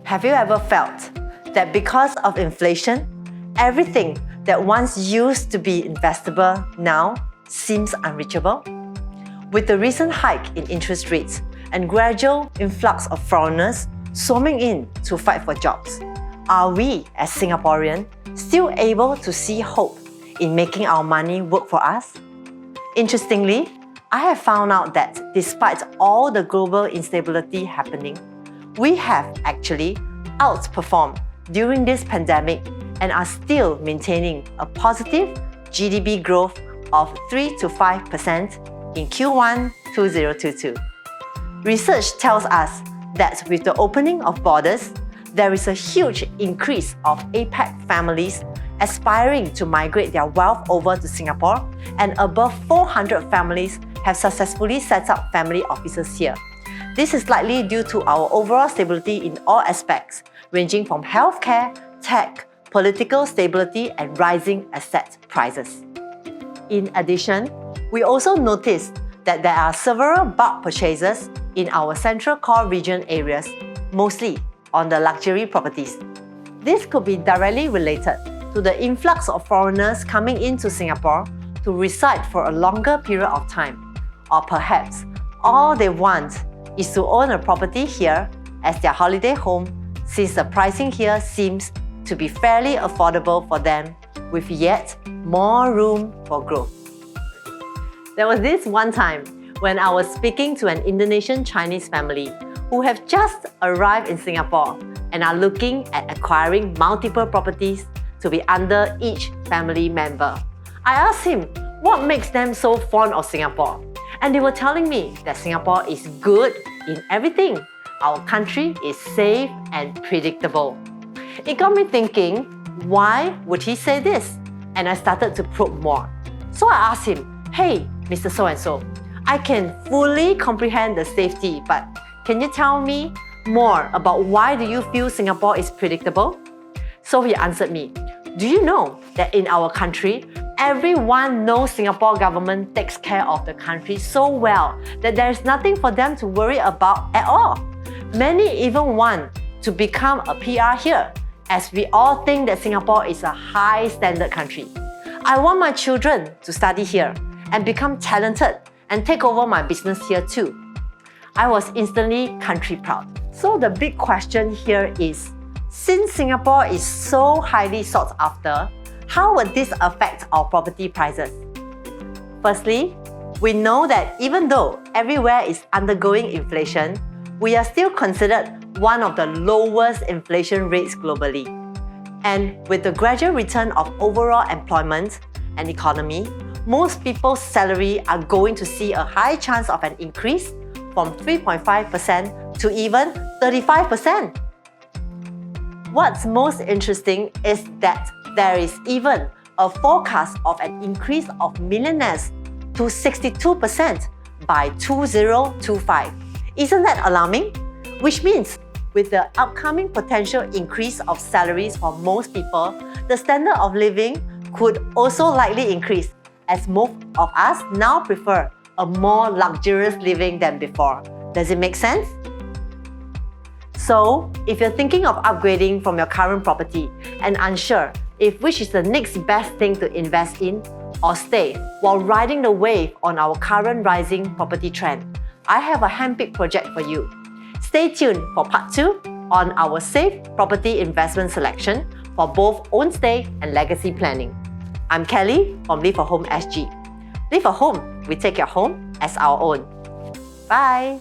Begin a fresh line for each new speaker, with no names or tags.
Have you ever felt that because of inflation, everything that once used to be investable now seems unreachable? With the recent hike in interest rates and gradual influx of foreigners swarming in to fight for jobs, are we as Singaporeans still able to see hope in making our money work for us? Interestingly, I have found out that despite all the global instability happening, we have actually outperformed during this pandemic and are still maintaining a positive GDP growth of 3 to 5% in Q1 2022. Research tells us that with the opening of borders, there is a huge increase of APAC families aspiring to migrate their wealth over to Singapore, and above 400 families have successfully set up family offices here. This is likely due to our overall stability in all aspects, ranging from healthcare, tech, political stability, and rising asset prices. In addition, we also noticed that there are several bulk purchases in our central core region areas, mostly on the luxury properties. This could be directly related to the influx of foreigners coming into Singapore to reside for a longer period of time, or perhaps all they want is to own a property here as their holiday home, since the pricing here seems to be fairly affordable for them, with yet more room for growth. There was this one time when I was speaking to an Indonesian-Chinese family who have just arrived in Singapore and are looking at acquiring multiple properties to be under each family member. I asked him what makes them so fond of Singapore, and they were telling me that Singapore is good in everything. Our country is safe and predictable. It got me thinking, why would he say this? And I started to probe more. So I asked him, hey, Mr. So-and-so, I can fully comprehend the safety, but can you tell me more about why do you feel Singapore is predictable? So he answered me, do you know that in our country, everyone knows Singapore government takes care of the country so well that there is nothing for them to worry about at all. Many even want to become a PR here, as we all think that Singapore is a high standard country. I want my children to study here and become talented and take over my business here too. I was instantly country proud. So the big question here is, since Singapore is so highly sought after, how would this affect our property prices? Firstly, we know that even though everywhere is undergoing inflation, we are still considered one of the lowest inflation rates globally. And with the gradual return of overall employment and economy, most people's salary are going to see a high chance of an increase from 3.5% to even 35%. What's most interesting is that there is even a forecast of an increase of millionaires to 62% by 2025. Isn't that alarming? Which means with the upcoming potential increase of salaries for most people, the standard of living could also likely increase, as most of us now prefer a more luxurious living than before. Does it make sense? So, if you're thinking of upgrading from your current property and unsure if which is the next best thing to invest in or stay while riding the wave on our current rising property trend, I have a handpicked project for you. Stay tuned for part 2 on our safe property investment selection for both own stay and legacy planning. I'm Kelly from Live a Home SG. Live a Home, we take your home as our own. Bye!